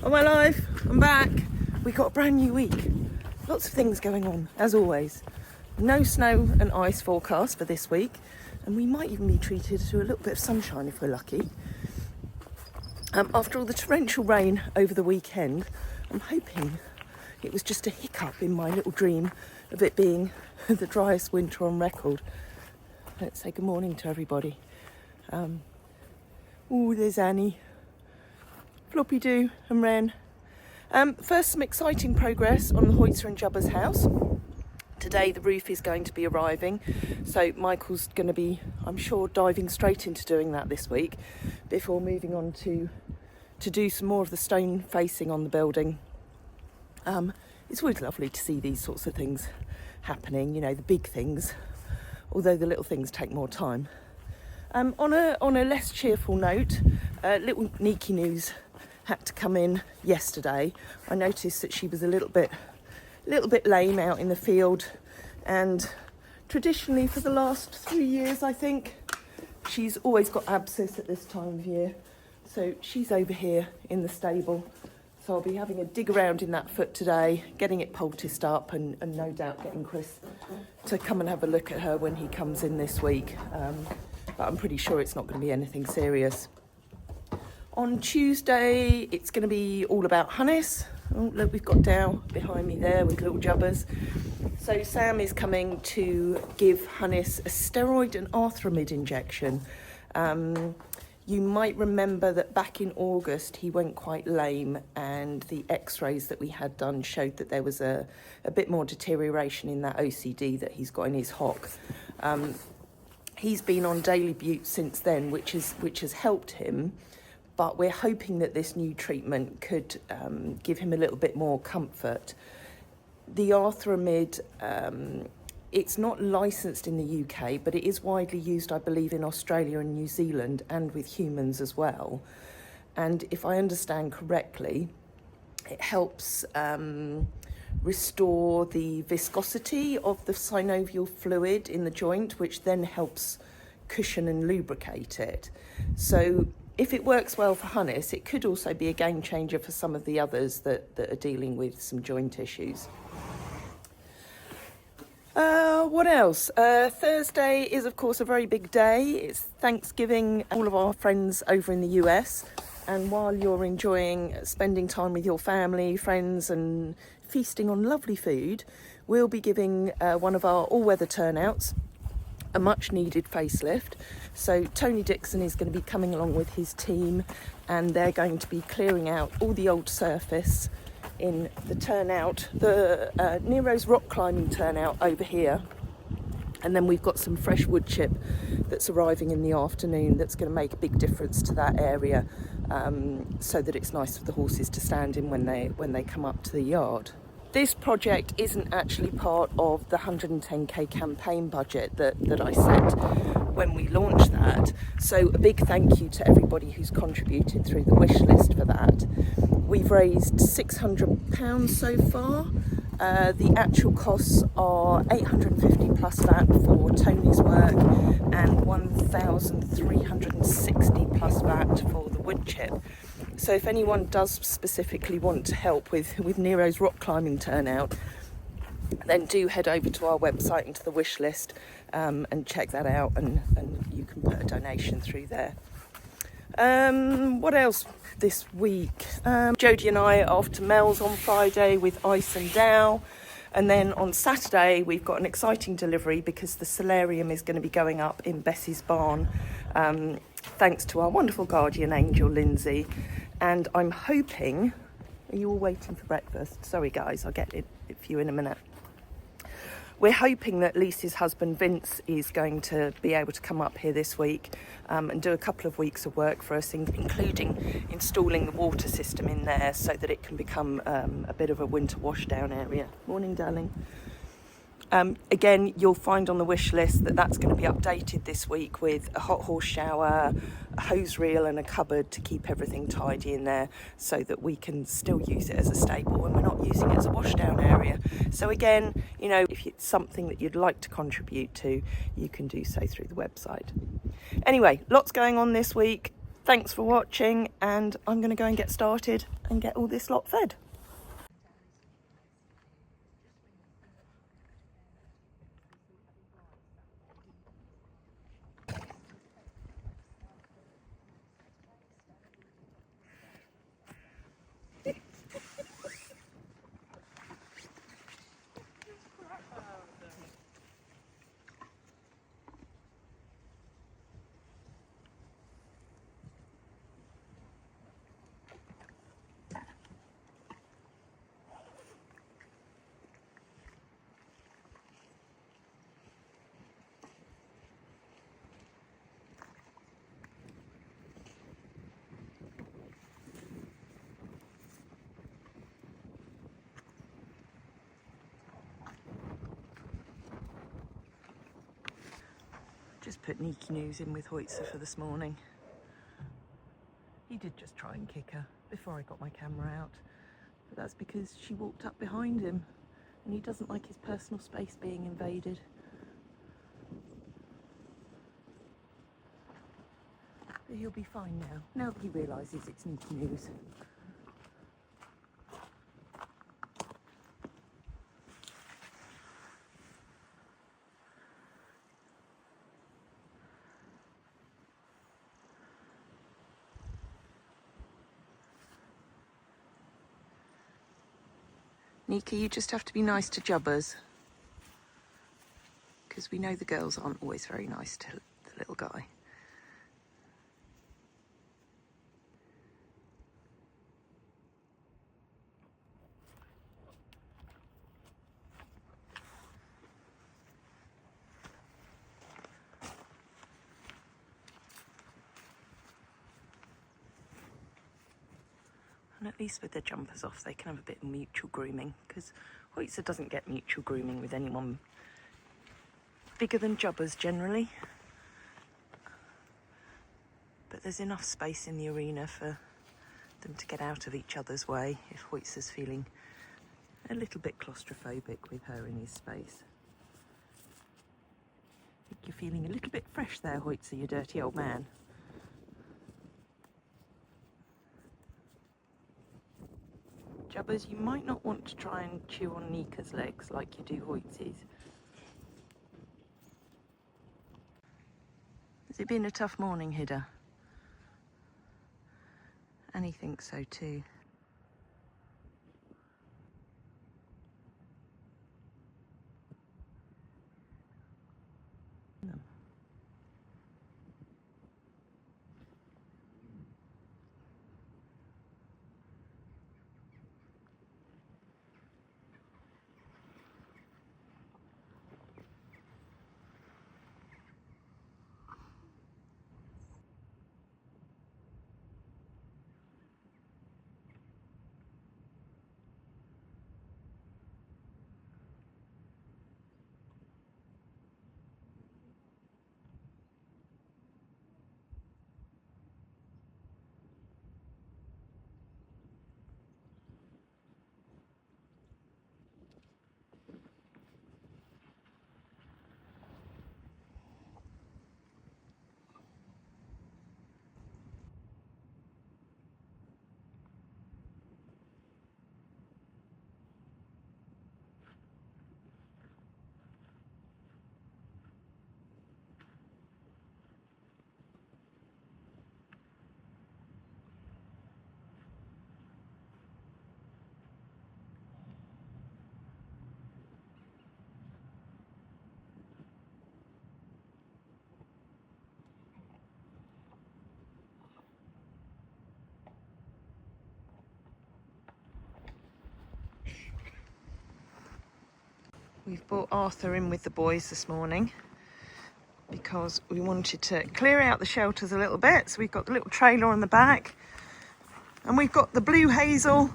Am I live? I'm back. We got a brand new week. Lots of things going on, as always. No snow and ice forecast for this week, and we might even be treated to a little bit of sunshine if we're lucky. After all the torrential rain over the weekend, I'm hoping it was just a hiccup in my little dream of it being the driest winter on record. Let's say good morning to everybody. There's Annie, Floppy Doo and Wren. First, some exciting progress on the Hoitzer and Jubba's house. Today the roof is going to be arriving, so Michael's going to be, I'm sure, diving straight into doing that this week before moving on to do some more of the stone facing on the building. It's always lovely to see these sorts of things happening, you know, the big things, although the little things take more time. On a less cheerful note, little Niki news had to come in yesterday. I noticed that she was a little bit lame out in the field, and traditionally for the last 3 years, I think, she's always got abscess at this time of year. So she's over here in the stable. So I'll be having a dig around in that foot today, getting it poulticed up, and no doubt getting Chris to come and have a look at her when he comes in this week. But I'm pretty sure it's not going to be anything serious. On Tuesday, it's going to be all about Hannes. Oh, look, we've got Dow behind me there with little Jubbas. So Sam is coming to give Hannes a steroid and arthramid injection. You might remember that back in August he went quite lame, and the x-rays that we had done showed that there was a bit more deterioration in that OCD that he's got in his hock. He's been on daily bute since then, which has helped him, but we're hoping that this new treatment could give him a little bit more comfort. The arthramid, it's not licensed in the UK, but it is widely used, I believe, in Australia and New Zealand, and with humans as well. And if I understand correctly, it helps restore the viscosity of the synovial fluid in the joint, which then helps cushion and lubricate it. So if it works well for Hannes, it could also be a game changer for some of the others that are dealing with some joint issues. What else? Thursday is, of course, a very big day. It's Thanksgiving, all of our friends over in the US. And while you're enjoying spending time with your family, friends, and feasting on lovely food, we'll be giving one of our all-weather turnouts a much-needed facelift. So Tony Dixon is going to be coming along with his team, and they're going to be clearing out all the old surface in the turnout, the Nero's rock climbing turnout over here. And then we've got some fresh wood chip that's arriving in the afternoon that's going to make a big difference to that area, so that it's nice for the horses to stand in when they come up to the yard. This project isn't actually part of the 110k campaign budget that I set when we launched that. So a big thank you to everybody who's contributed through the wish list for that. We've raised £600 so far. The actual costs are $850 plus VAT for Tony's work, and $1,360 plus VAT for the wood chip. So if anyone does specifically want to help with Nero's rock climbing turnout, then do head over to our website and to the wish list, and check that out, and you can put a donation through there. What else this week? Jodie and I are off to Mel's on Friday with Ice and Dow, and then on Saturday we've got an exciting delivery because the solarium is going to be going up in Bessie's barn, thanks to our wonderful guardian angel Lindsay. And I'm hoping, are you all waiting for breakfast? Sorry guys, I'll get it for you in a minute. We're hoping that Lisa's husband Vince is going to be able to come up here this week and do a couple of weeks of work for us, including installing the water system in there so that it can become a bit of a winter washdown area. Morning, darling. Again, you'll find on the wish list that that's going to be updated this week with a hot horse shower, a hose reel and a cupboard to keep everything tidy in there so that we can still use it as a stable when we're not using it as a washdown area. So again, you know, if it's something that you'd like to contribute to, you can do so through the website. Anyway, lots going on this week. Thanks for watching, and I'm going to go and get started and get all this lot fed. Just put Niki News in with Hoitzer for this morning. He did just try and kick her before I got my camera out, but that's because she walked up behind him and he doesn't like his personal space being invaded. But he'll be fine now that he realises it's Niki News. Nika, you just have to be nice to Jubbers, because we know the girls aren't always very nice to the little guy. And at least with their jumpers off, they can have a bit of mutual grooming, because Hoitzer doesn't get mutual grooming with anyone bigger than Jubbers generally. But there's enough space in the arena for them to get out of each other's way if Hoitzer's feeling a little bit claustrophobic with her in his space. I think you're feeling a little bit fresh there, Hoitzer, you dirty old man. Jubbers, you might not want to try and chew on Nika's legs like you do Hoitzer's. Has it been a tough morning, Hidde? And he thinks so too. We've brought Arthur in with the boys this morning because we wanted to clear out the shelters a little bit. So we've got the little trailer on the back, and we've got the blue hazel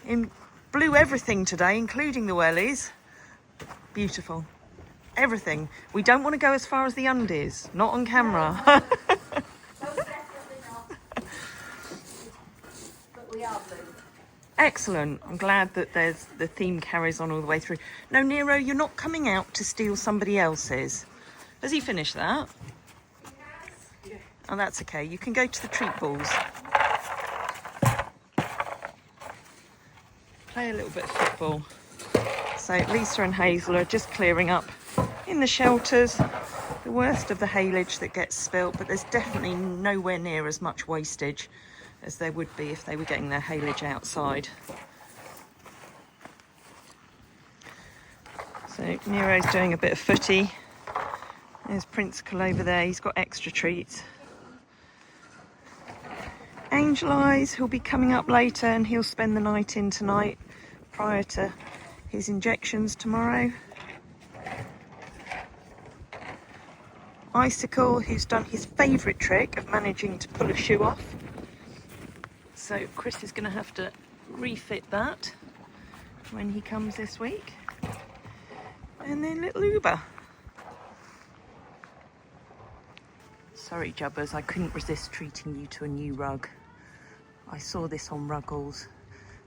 in blue everything today, including the wellies. Beautiful. Everything. We don't want to go as far as the undies, not on camera. No, definitely not. But we are blue. Excellent. I'm glad that there's the theme carries on all the way through. No, Nero, you're not coming out to steal somebody else's. Has he finished that? Yes. Oh, that's okay. You can go to the treat balls. Play a little bit of football. So Lisa and Hazel are just clearing up in the shelters the worst of the haylage that gets spilt, but there's definitely nowhere near as much wastage as there would be if they were getting their haylage outside. So Nero's doing a bit of footy. There's Principal over there, he's got extra treats. Angel Eyes, who'll be coming up later, and he'll spend the night in tonight prior to his injections tomorrow. Icicle, who's done his favourite trick of managing to pull a shoe off. So Chris is going to have to refit that when he comes this week. And then little Uber. Sorry Jubbers, I couldn't resist treating you to a new rug. I saw this on Ruggles,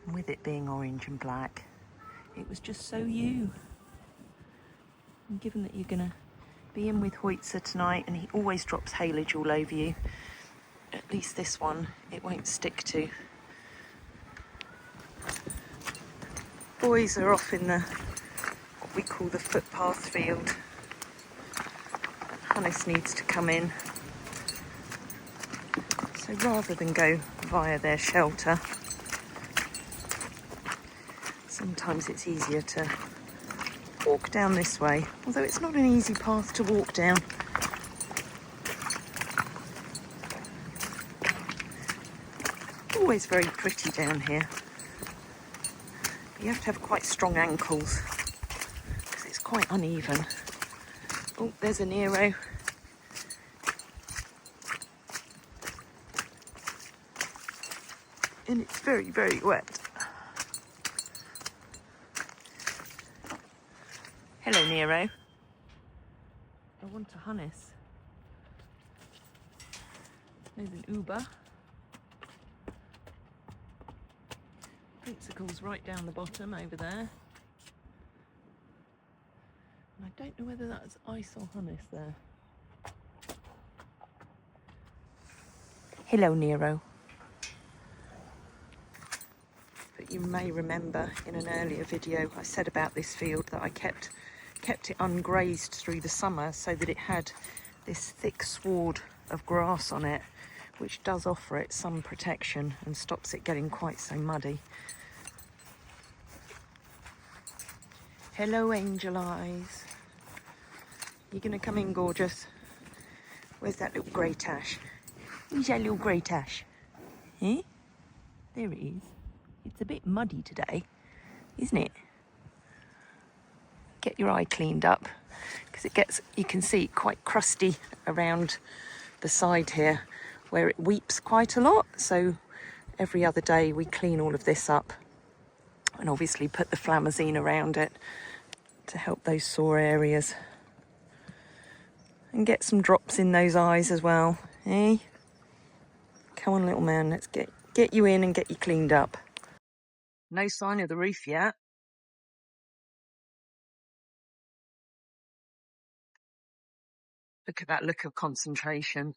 and with it being orange and black, it was just so you. And given that you're going to be in with Hoitzer tonight, and he always drops haylage all over you, at least this one it won't stick to. Boys are off in the what we call the footpath field. Hannes needs to come in, so rather than go via their shelter, sometimes it's easier to walk down this way, although it's not an easy path to walk down. Always very pretty down here. But you have to have quite strong ankles because it's quite uneven. Oh, there's a Nero. And it's very, very wet. Hello, Nero. I want a Hannes. There's an Uber. Principal's right down the bottom over there. And I don't know whether that's Ice or Hannes there. Hello, Nero. But you may remember in an earlier video I said about this field that I kept it ungrazed through the summer so that it had this thick sward of grass on it, which does offer it some protection and stops it getting quite so muddy. Hello, Angel Eyes. You gonna come in, gorgeous? Where's that little grey tash? Who's that little grey tash? Eh? There it is. It's a bit muddy today, isn't it? Get your eye cleaned up because it gets, you can see, quite crusty around the side here where it weeps quite a lot. So every other day we clean all of this up and obviously put the flamazine around it to help those sore areas. And get some drops in those eyes as well, eh? Come on, little man, let's get you in and get you cleaned up. No sign of the roof yet. Look at that look of concentration.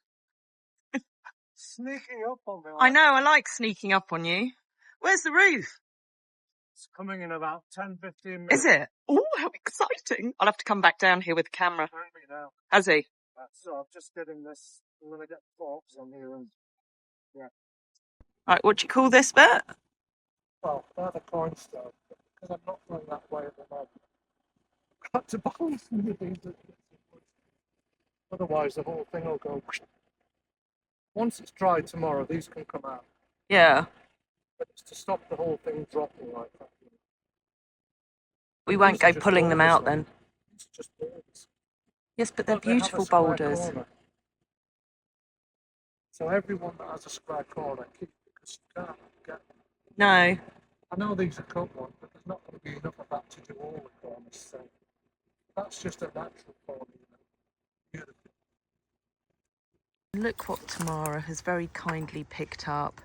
Sneaking up on me. I know, I like sneaking up on you. Where's the roof? It's coming in about 10-15 minutes. Is it? Oh, how exciting. I'll have to come back down here with the camera. Now. Has he? So I'm just getting this. I'm going to get forks on here and yeah. Right, what do you call this bit? Well, they're the cornerstone because I'm not going that way at the moment. I've got to balance some of these. Otherwise, the whole thing will go. Once it's dry tomorrow, these can come out. Yeah. But it's to stop the whole thing dropping like that. We won't go pulling them out then. It's just boulders. Yes, but they're beautiful boulders. So everyone that has a square corner, keep it because you can't get them. No. I know these are cut ones, but there's not going to be enough of that to do all the corners. So that's just a natural corner. Beautiful. Look what Tamara has very kindly picked up,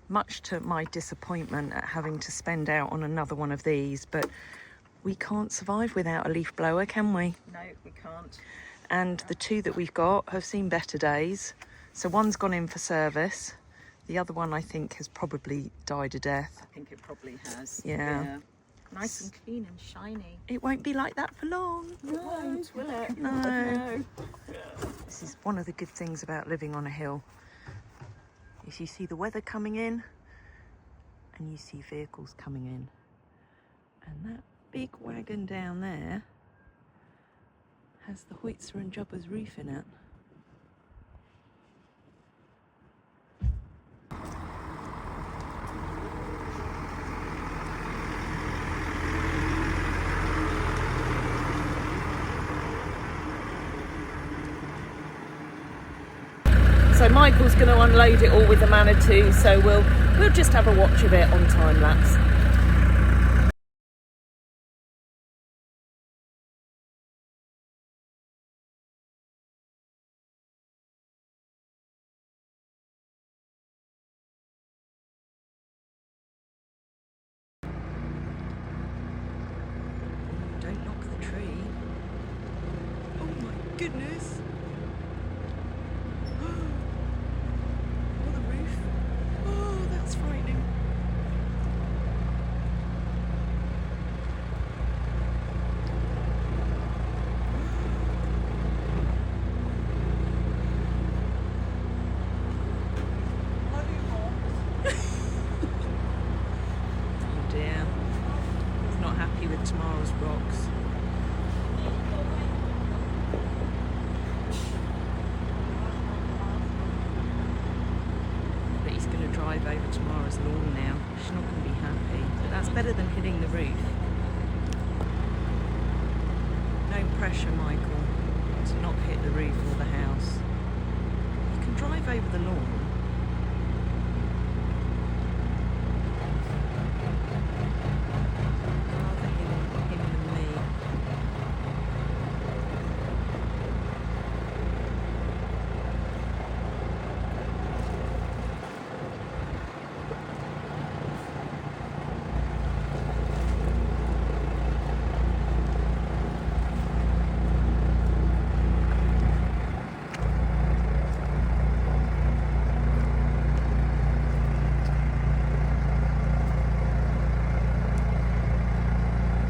much to my disappointment at having to spend out on another one of these, but we can't survive without a leaf blower, can we? No, we can't. And the two that we've got have seen better days, So one's gone in for service. The other one, I think, has probably died a death. I think it probably has. Yeah. Nice and clean and shiny. It won't be like that for long. It won't, will it? No. This is one of the good things about living on a hill. Is you see the weather coming in and you see vehicles coming in. And that big wagon down there has the Hoitzer and Jubbers roof in it. So Michael's going to unload it all with the Manitou, so we'll just have a watch of it on time lapse. Don't knock the tree. Oh my goodness. Oh, the roof. Oh, that's frightening. Oh dear. He's not happy with tomorrow's rocks. But he's going to drive over tomorrow's lawn now. She's not going to be happy. But that's better than hitting the roof. No pressure, Michael, to not hit the roof or the house. You can drive over the lawn. Rather him than me.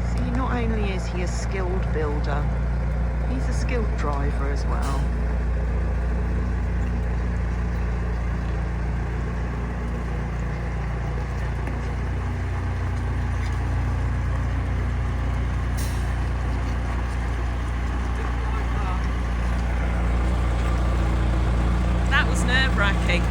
See, not only is he a skilled builder, he's a skilled driver as well. That was nerve-wracking.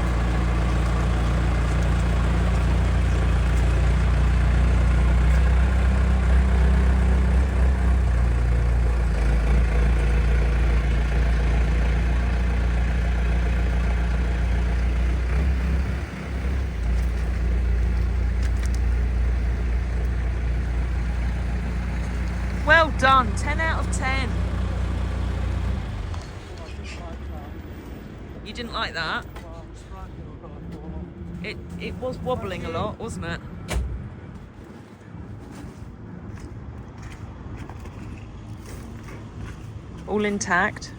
Well done, 10 out of 10. You didn't like that? It was wobbling a lot, wasn't it? All intact.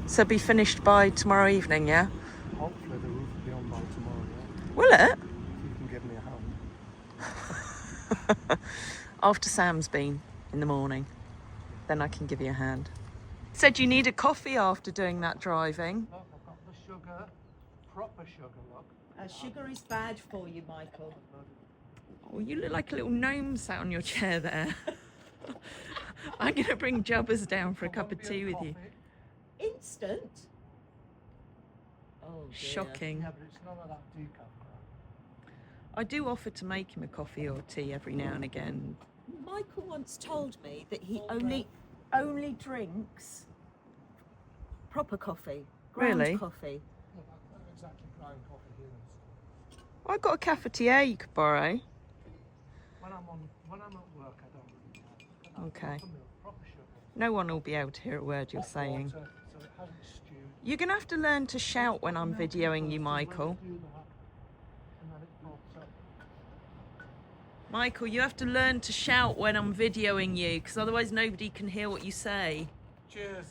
So be finished by tomorrow evening, yeah? Hopefully the roof will be on by tomorrow, yeah. Will it? If you can give me a hand. After Sam's been in the morning, then I can give you a hand. Said you need a coffee after doing that driving. Look, I've got the sugar, proper sugar, look. Sugar is bad for you, Michael. Oh, you look like a little gnome sat on your chair there. I'm going to bring Jubbers down for a cup of tea with you. Instant? Oh, dear. Shocking. Yeah, but it's none of that decaf crap. I do offer to make him a coffee or tea every now and again. Michael once told me that he only drinks proper coffee. Ground Really? coffee. Yeah, not exactly grind coffee here and stuff. Well, I've got a cafetiere you could borrow. When I'm at work, I don't really care. Okay. Proper milk, proper sugar. No one will be able to hear a word you're Hot saying. water, so it hasn't stewed. You're going to have to learn to shout when I'm videoing you, Michael. Do that, and then it pops up. Michael, you have to learn to shout when I'm videoing you, because otherwise nobody can hear what you say. Cheers.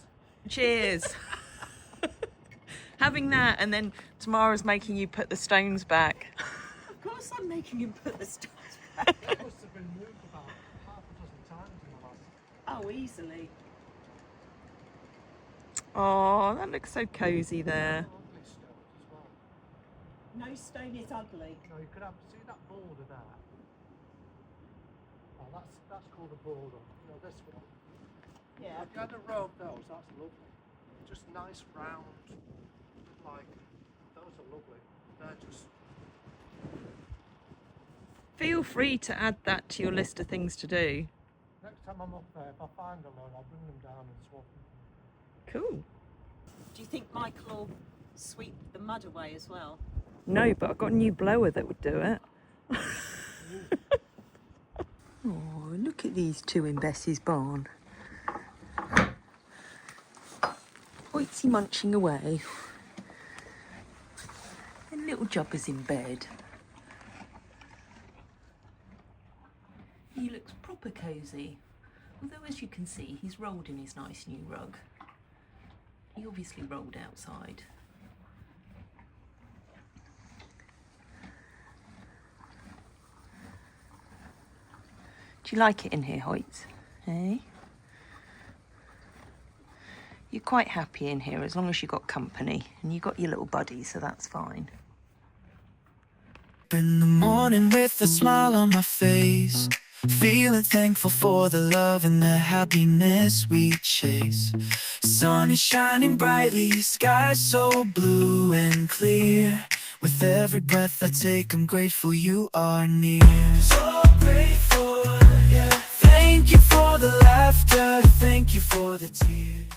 Cheers. having that, and then Tamara's making you put the stones back. Of course I'm making him put the stones back. It must have been moved about half a dozen times in the last. Oh, easily. Oh, that looks so cosy there. Ugly stones as well. No stone is ugly. No, you could have see that boulder there. Oh, that's called a boulder. You know this one. Yeah. If you had a row of those, that's lovely. Just nice round, like those are lovely. They're just. Feel free to add that to your list of things to do. Next time I'm up there, if I find a load, I'll bring them down and swap them. Cool. Do you think Michael will sweep the mud away as well? No, but I've got a new blower that would do it. Oh, look at these two in Bessie's barn. Hoytsy munching away. And little Jubba's in bed. He looks proper cosy. Although, as you can see, he's rolled in his nice new rug. He obviously rolled outside. Do you like it in here, Hoyts? Eh? You're quite happy in here as long as you got company and you got your little buddy, so that's fine. In the morning with a smile on my face, feeling thankful for the love and the happiness we chase. Sun is shining brightly, sky so blue and clear. With every breath I take, I'm grateful you are near. So grateful, yeah. Thank you for the laughter, thank you for the tears.